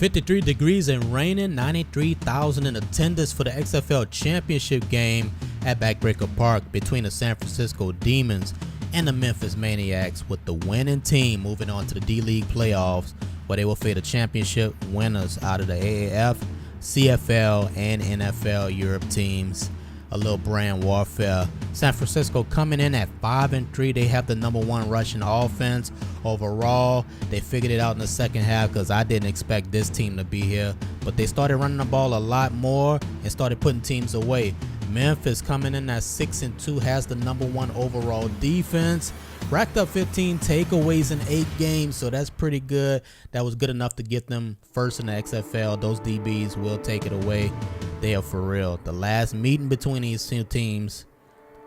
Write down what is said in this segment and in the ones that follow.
53 degrees and raining, 93,000 in attendance for the XFL Championship game at Backbreaker Park between the San Francisco Demons and the Memphis Maniax, with the winning team moving on to the D-League playoffs, where they will face the championship winners out of the AAF, CFL, and NFL Europe teams. A little brand warfare. San Francisco coming in at 5-3. They have the #1 rushing offense overall. They figured it out in the second half, because I didn't expect this team to be here, but they started running the ball a lot more and started putting teams away. Memphis coming in at 6-2, has the #1 overall defense. Racked up 15 takeaways in 8 games, so that's pretty good. That was good enough to get them first in the XFL. Those DBs will take it away. They are for real. The last meeting between these two teams,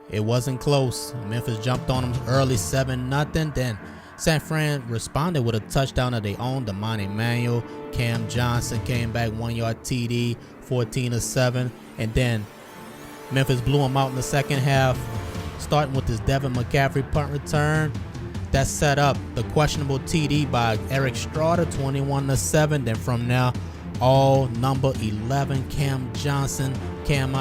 it wasn't close. Memphis jumped on them early, 7-0. Then San Fran responded with a touchdown of their own. Damani Emmanuel, Cam Johnson came back 1-yard TD, 14-7. And then Memphis blew them out in the second half, starting with this Devin McCaffrey punt return. That set up the questionable TD by Eric Straughter, 21-7. Then from now, all number 11 Cam Johnson, Cam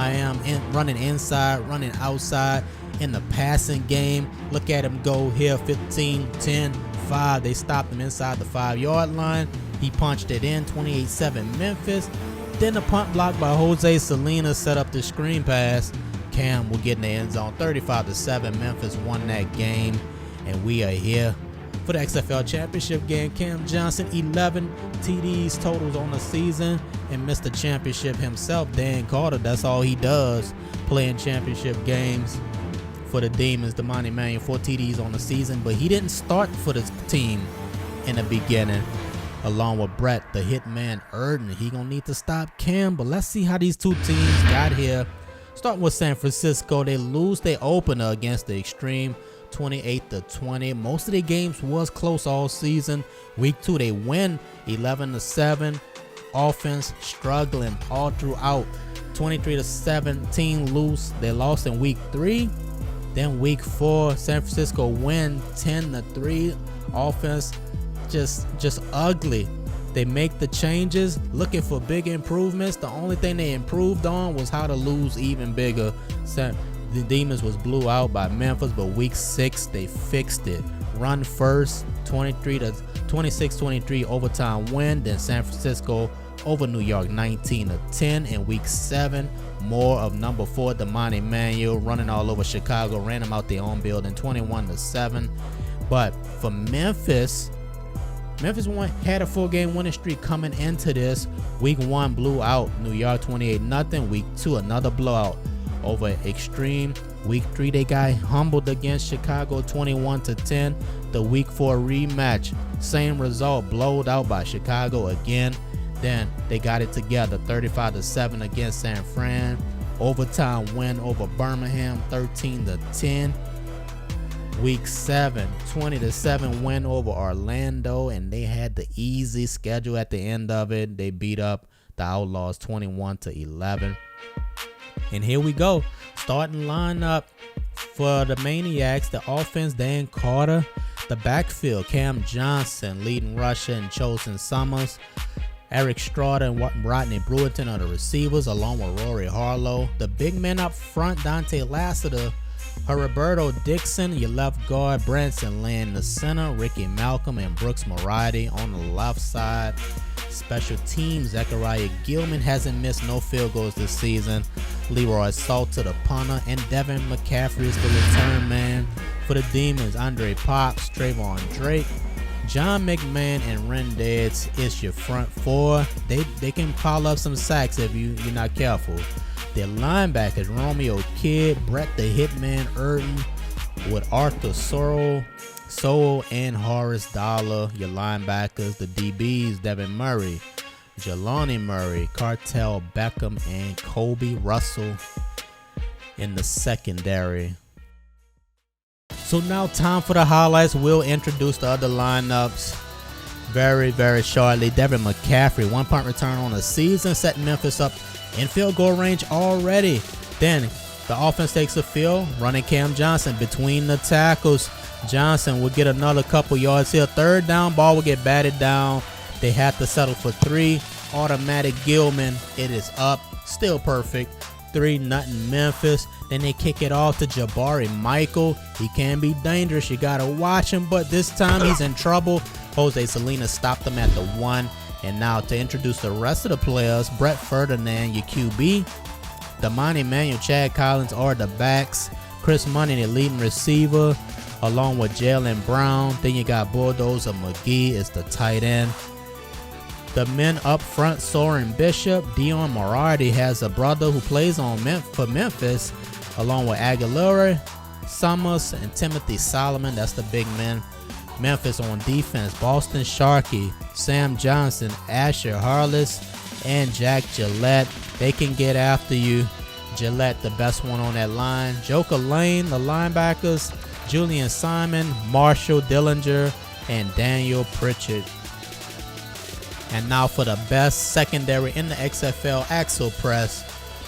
running inside, running outside in the passing game. Look at him go here, 15, 10, 5. They stopped him inside the 5-yard line. He punched it in, 28-7 Memphis. Then the punt block by Jose Salinas set up the screen pass. Cam will get in the end zone, 35-7. Memphis won that game, and we are here for the XFL Championship game. Cam Johnson, 11 TDs totals on the season, and Mr. Championship himself, Dan Carter, that's all he does, playing championship games for the Demons. Damani Emmanuel, 4 TDs on the season, but he didn't start for this team in the beginning, along with Brett, the hitman Erden. He gonna need to stop Cam, but let's see how these two teams got here. Starting with San Francisco, they lose their opener against the Extreme, 28-20. Most of their games was close all season. Week 2, they win 11-7. Offense struggling all throughout. 23-17 loose. They lost in week 3. Then week 4, San Francisco win 10-3. Offense just ugly. They make the changes, looking for big improvements. The only thing they improved on was how to lose even bigger. The Demons was blew out by Memphis, but week 6 they fixed it. Run first, 26-23 overtime win. Then San Francisco over New York, 19-10. In week 7, more of #4 Damani Emmanuel running all over Chicago, ran them out their own building, 21-7. But for Memphis had a 4-game winning streak coming into this. Week 1 blew out New York 28-0. Week 2 another blowout over Extreme. Week 3 they got humbled against Chicago 21-10. The week 4 rematch, same result, blowed out by Chicago again. Then they got it together, 35-7 against San Fran. Overtime win over Birmingham, 13-10. Week 7, 20-7 win over Orlando, and they had the easy schedule at the end of it. They beat up the Outlaws 21-11. And here we go. Starting lineup for the Maniacs. The offense, Dan Carter. The backfield, Cam Johnson, leading rusher, and Chosen Summers. Eric Straughter and Rodney Brewerton are the receivers, along with Rory Harlow. The big men up front, Dante Lassiter, Heriberto Dixon, your left guard, Branson Lynn, the center, Ricky Malcolm and Brooks Moriarty on the left side. Special teams, Zachariah Gilman hasn't missed no field goals this season. Leroy Salter, the punter, and Devin McCaffrey is the return man. For the Demons, Andre Potts, Trayvon Drake, John McMahon, and Rendez is your front 4. They can pile up some sacks if you're not careful. Their linebackers, Romeo Kidd, Brett the Hitman Erden, with Arthur Sowell and Horace Dollar. Your linebackers, the DBs, Devin Murray, Jelani Murray, Cartel Beckham, and Kobe Russell in the secondary. So now time for the highlights. We'll introduce the other lineups very, very shortly. Devin McCaffrey, 1 punt return on the season, setting Memphis up in field goal range already. Then the offense takes the field, running Cam Johnson between the tackles. Johnson will get another couple yards here. 3rd down, ball will get batted down They had to settle for 3. Automatic Gilman. It is up. Still perfect. 3-0 Memphis. Then they kick it off to Jabari Michael. He can be dangerous. You got to watch him, but this time he's in trouble. Jose Salinas stopped him at the 1. And now to introduce the rest of the players, Brett Ferdinand, your QB. Damani Manuel, Chad Collins are the backs. Chris Money, the leading receiver, along with Jalen Brown. Then you got Bulldozer McGee is the tight end. The men up front, Soren Bishop. Dion Moriarty has a brother who plays on for Memphis, along with Aguilera, Summers, and Timothy Solomon. That's the big men. Memphis on defense, Boston Sharkey, Sam Johnson, Asher Harless, and Jack Gillette. They can get after you. Gillette, the best one on that line. Joker Lane, the linebackers, Julian Simon, Marshall Dillinger, and Daniel Pritchard. And now for the best secondary in the XFL Axel Press,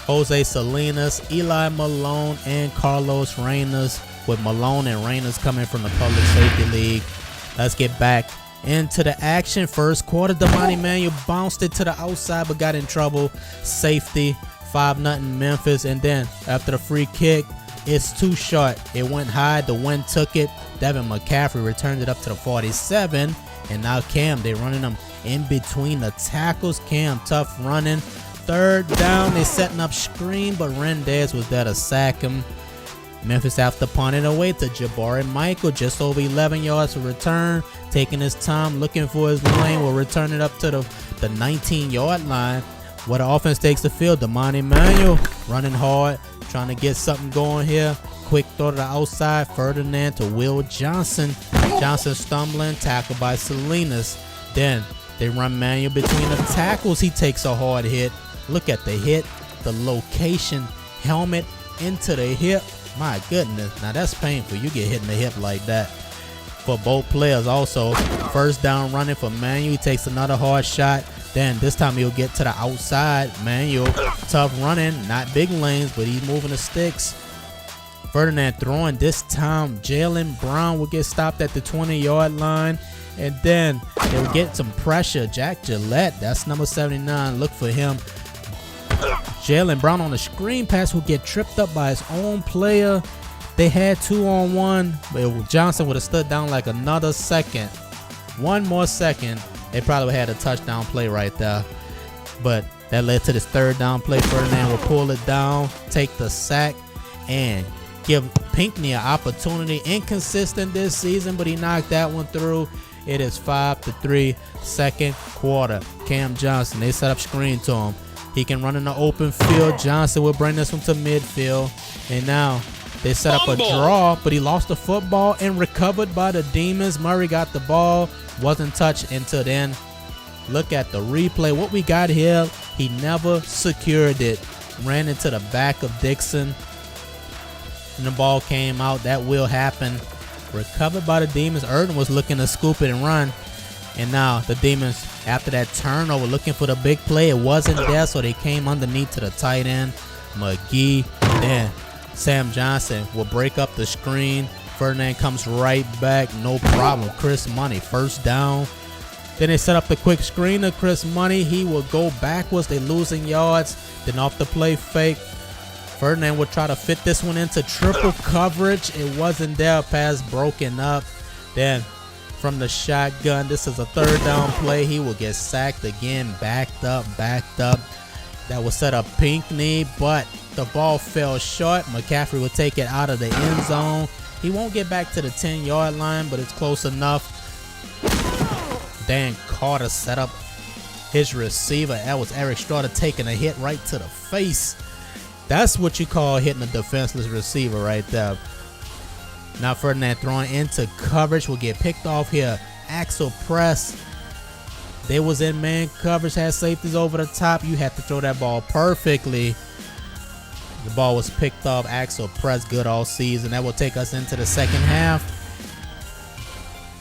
Jose Salinas, Eli Malone, and Carlos Reynos, with Malone and Reynos coming from the Public Safety League. Let's get back into the action. First quarter, Damani Manuel bounced it to the outside but got in trouble. Safety, 5-0 Memphis. And then after the free kick, it's too short. It went high. The wind took it. Devin McCaffrey returned it up to the 47. And now Cam, they're running them in between the tackles. Cam, tough running. 3rd down, they're setting up screen, but Rendez was there to sack him. Memphis after punting away to Jabari Michael, just over 11 yards for return, taking his time, looking for his lane, will return it up to the 19-yard line. Where the offense takes the field, Damani Manuel running hard, trying to get something going here. Quick throw to the outside, Ferdinand to Will Johnson. Johnson stumbling, tackled by Salinas. Then they run Manuel between the tackles. He takes a hard hit. Look at the hit, the location, helmet into the hip. My goodness, now that's painful. You get hit in the hip like that. For both players also, 1st down running for Manuel. He takes another hard shot. Then this time he'll get to the outside. Manuel, tough running, not big lanes, but he's moving the sticks. Ferdinand throwing. This time Jalen Brown will get stopped at the 20-yard line. And then they'll get some pressure. Jack Gillette, that's number 79. Look for him. Jalen Brown on the screen pass will get tripped up by his own player. They had 2-on-1, but Johnson would have stood down like another second. 1 more second, they probably had a touchdown play right there. But that led to this 3rd down play. Ferdinand will pull it down, take the sack, and give Pinckney an opportunity. Inconsistent this season, but he knocked that one through. It is 5-3, 2nd quarter. Cam Johnson, they set up screen to him. He can run in the open field. Johnson will bring this one to midfield. And now they set up a draw, but he lost the football and recovered by the Demons. Murray got the ball, wasn't touched until then. Look at the replay. What we got here, he never secured it. Ran into the back of Dixon, and the ball came out. That will happen. Recovered by the Demons. Erden was looking to scoop it and run. And now the Demons, after that turnover, looking for the big play. It wasn't there, so they came underneath to the tight end, McGee. Then Sam Johnson will break up the screen. Ferdinand comes right back, no problem. Chris Money, 1st down. Then they set up the quick screen to Chris Money. He will go backwards. They're losing yards. Then off the play fake, Ferdinand will try to fit this one into triple coverage. It wasn't there. Pass broken up. Then from the shotgun, this is a 3rd down play. He will get sacked again. Backed up. That will set up Pinckney, but the ball fell short. McCaffrey will take it out of the end zone. He won't get back to the 10-yard line, but it's close enough. Dan Carter set up his receiver. That was Eric Straughter taking a hit right to the face. That's what you call hitting a defenseless receiver right there. Now Ferdinand throwing into coverage will get picked off here. Axel press. They was in man coverage, had safeties over the top. You had to throw that ball perfectly. The ball was picked off. Axel press, good all season. That will take us into the 2nd half.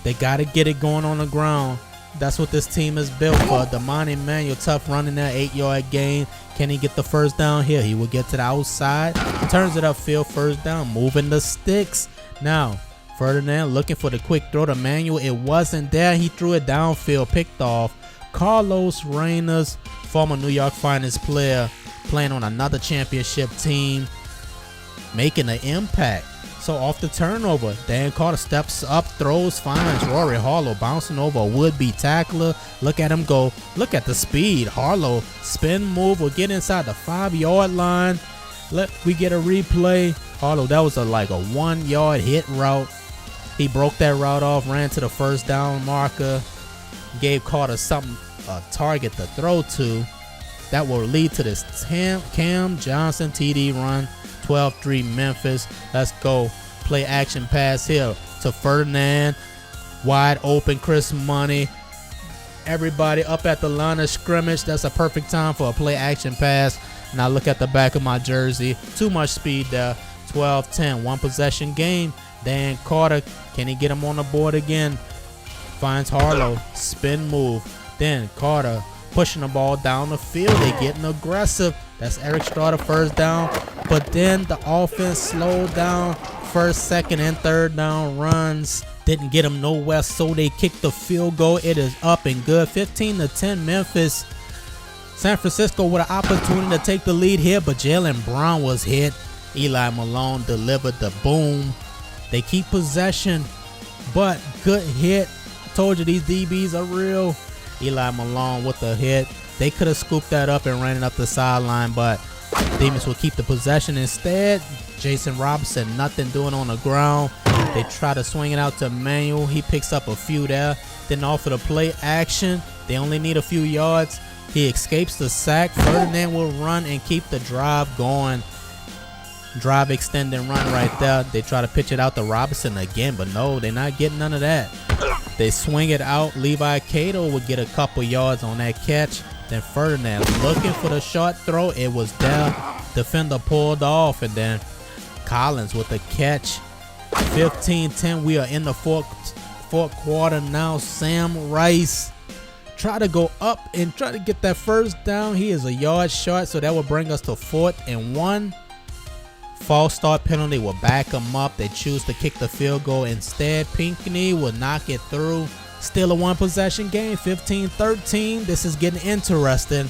They got to get it going on the ground. That's what this team is built for. Damani Manuel, tough running there, 8-yard gain. Can he get the 1st down here? He will get to the outside. Turns it upfield, 1st down, moving the sticks. Now, Ferdinand looking for the quick throw to Manuel. It wasn't there. He threw it downfield, picked off Carlos Reyna's former New York Finest player, playing on another championship team, making an impact. So off the turnover, Dan Carter steps up, throws, finds Rory Harlow bouncing over a would-be tackler. Look at him go. Look at the speed. Harlow spin move will get inside the 5-yard line. We get a replay. Harlow, that was like a 1-yard hit route. He broke that route off, ran to the first down marker, gave Carter a target to throw to. That will lead to this Cam Johnson TD run. 12-3 Memphis. Let's go. Play action pass here to Ferdinand. Wide open Chris Money. Everybody up at the line of scrimmage. That's a perfect time for a play action pass. Now look at the back of my jersey. Too much speed there. 12-10. One possession game. Dan Carter. Can he get him on the board again? Finds Harlow. Spin move. Then Carter pushing the ball down the field. They're getting aggressive. That's Eric Strada first down. But then the offense slowed down. First, second, and third down runs didn't get them nowhere, so they kicked the field goal. It is up and good. 15-10 Memphis. San Francisco with an opportunity to take the lead here, but Jalen Brown was hit. Eli Malone delivered the boom. They keep possession, but good hit. Told you these DBs are real. Eli Malone with the hit. They could have scooped that up and ran it up the sideline, but Demons will keep the possession instead. Jason Robinson, nothing doing on the ground. They try to swing it out to Manuel. He picks up a few there. Then offer the play action. They only need a few yards. He escapes the sack. Ferdinand will run and keep the drive going. Drive, extend, and run right there. They try to pitch it out to Robinson again, but no, they're not getting none of that. They swing it out. Levi Cato would get a couple yards on that catch. Then Ferdinand looking for the short throw. It was there. Defender pulled off, and then Collins with the catch. 15-10. We are in the fourth quarter now. Sam Rice try to go up and try to get that first down. He is a yard short, so that will bring us to 4th and 1. False start penalty will back them up. They choose to kick the field goal instead. Pinckney will knock it through. Still a one-possession game, 15-13. This is getting interesting.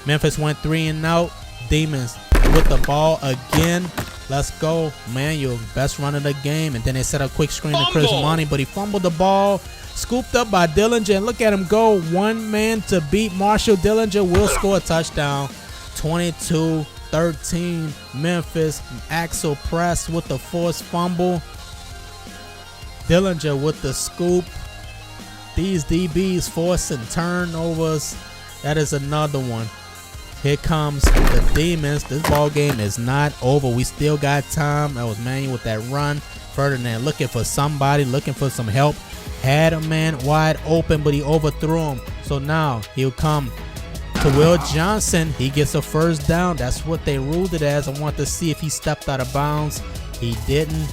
Memphis went 3 and out. Demons with the ball again. Let's go. Manuel, best run of the game. And then they set a quick screen to Chris Money, but he fumbled the ball. Scooped up by Dillinger. And look at him go. One man to beat Marshall. Dillinger will score a touchdown. 22-13 Memphis. Axel Press with the forced fumble. Dillinger with the scoop. These DBs forcing turnovers. That is another one. Here comes the Demons. This ball game is not over. We still got time. That was Manuel with that run. Ferdinand looking for somebody, looking for some help. Had a man wide open, but he overthrew him. So now he'll come to Will Johnson. He gets a first down. That's what they ruled it as. I want to see if he stepped out of bounds. He didn't.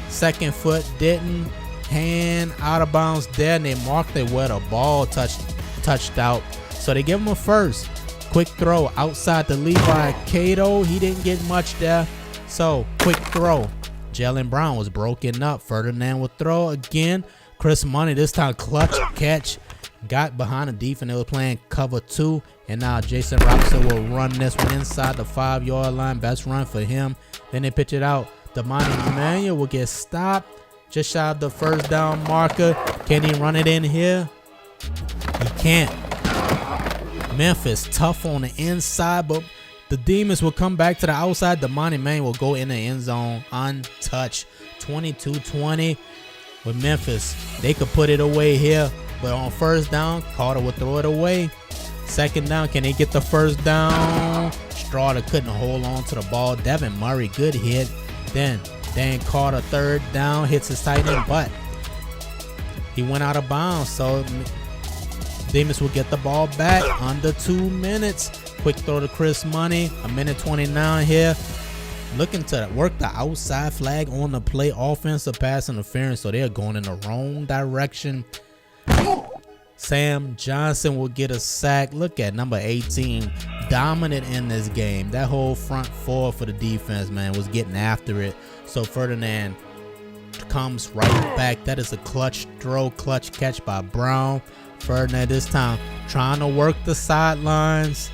Second foot didn't. Hand out of bounds there, and they marked it where the ball touched out. So they give him a first. Quick throw outside the Levi Cato. He didn't get much there. So quick throw. Jalen Brown was broken up. Ferdinand will throw again. Chris Money this time clutch catch. Got behind the defense. They were playing cover 2. And now Jason Robinson will run this one inside the 5-yard line. Best run for him. Then they pitch it out. Damani Emmanuel will get stopped. Just shy of the first down marker. Can he run it in here? He can't. Memphis tough on the inside, but the Demons will come back to the outside. Damani Emmanuel will go in the end zone untouched. 22-20 with Memphis. They could put it away here, but on first down, Carter will throw it away. Second down, can they get the first down? Strada couldn't hold on to the ball. Devin Murray, good hit. Then Dan Carter, third down, hits his tight end, but he went out of bounds. So Demons will get the ball back under 2 minutes. Quick throw to Chris Money. 1:29 here. Looking to work the outside flag on the play. Offensive pass interference, so they're going in the wrong direction. Sam Johnson will get a sack. Look at number 18. Dominant in this game. That whole front four for the defense, man, was getting after it. So Ferdinand comes right back. That is a clutch throw, clutch catch by Brown. Ferdinand this time trying to work the sidelines.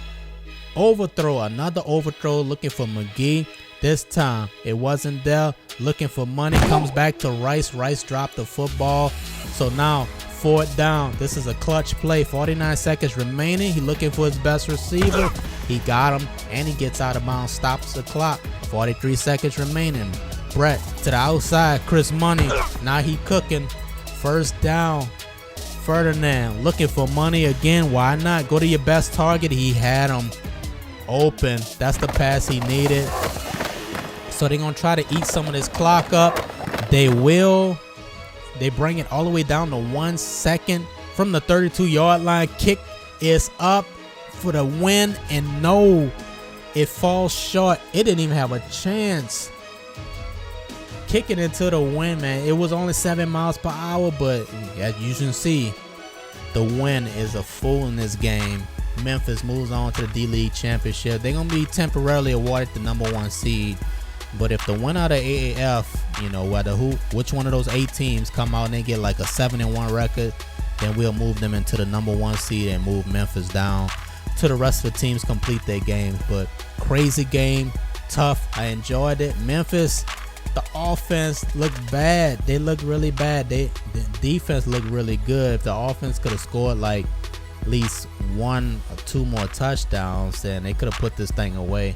Overthrow, another overthrow, looking for McGee. This time it wasn't there, looking for money. Comes back to Rice. Rice dropped the football. So now 4th down. This is a clutch play. 49 seconds remaining. He looking for his best receiver. He got him, and he gets out of bounds, stops the clock. 43 seconds remaining. Brett to the outside. Chris Money. Now he cooking. 1st down. Ferdinand looking for money again. Why not? Go to your best target. He had him open. That's the pass he needed. So they're going to try to eat some of this clock up. They will. They bring it all the way down to 1 second from the 32-yard line. Kick is up for the win. And no, it falls short. It didn't even have a chance. Kicking into the wind, man. It was only 7 miles per hour, but as you can see, the wind is a fool in this game. Memphis moves on to the D-League Championship. They're going to be temporarily awarded the #1 seed. But if the winner of the AAF, you know, which one of those 8 teams come out and they get like a 7-1 record, then we'll move them into the #1 seed and move Memphis down to the rest of the teams complete their games. But crazy game, tough. I enjoyed it. Memphis, the offense looked bad. They looked really bad. The defense looked really good. If the offense could have scored like at least 1 or 2 more touchdowns, then they could have put this thing away.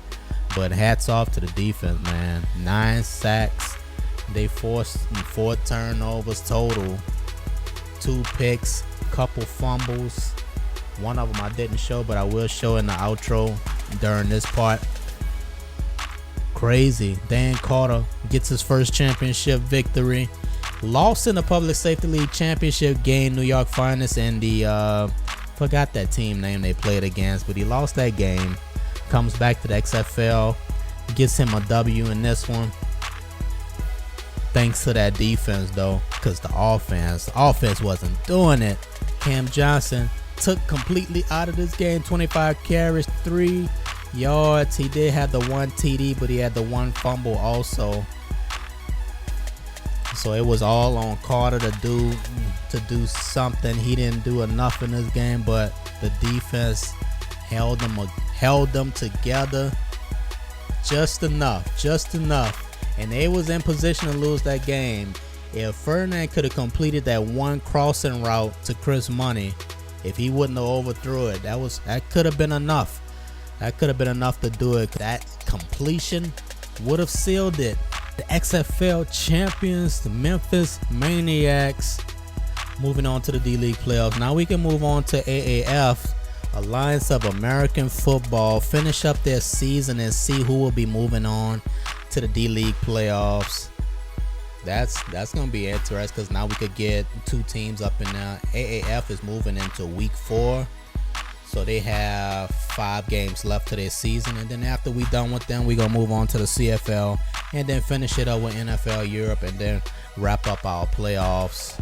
But hats off to the defense, man. 9 sacks. They forced 4 turnovers total. 2 picks, couple fumbles. One of them I didn't show, but I will show in the outro during this part. Crazy. Dan Carter gets his first championship victory. Lost in the Public Safety League Championship game. New York Finest and the forgot that team name they played against, but he lost that game. Comes back to the XFL, gets him a W in this one. Thanks to that defense though, because the offense wasn't doing it. Cam Johnson took completely out of this game. 25 carries, 3 yards. He did have the 1 TD, but he had the 1 fumble also. So it was all on Carter to do something. He didn't do enough in this game, but the defense held them together just enough, and they was in position to lose that game. If Ferdinand could have completed that 1 crossing route to Chris Money, if he wouldn't have overthrew it, that could have been enough. That could have been enough to do it. That completion would have sealed it. The XFL champions, the Memphis Maniax, moving on to the D-League playoffs. Now we can move on to AAF, Alliance of American Football, finish up their season and see who will be moving on to the D-League playoffs. That's gonna be interesting, because now we could get 2 teams up in there. AAF is moving into week 4, so they have 5 games left to their season, and then after we done with them, we gonna move on to the CFL and then finish it up with NFL Europe, and then wrap up our playoffs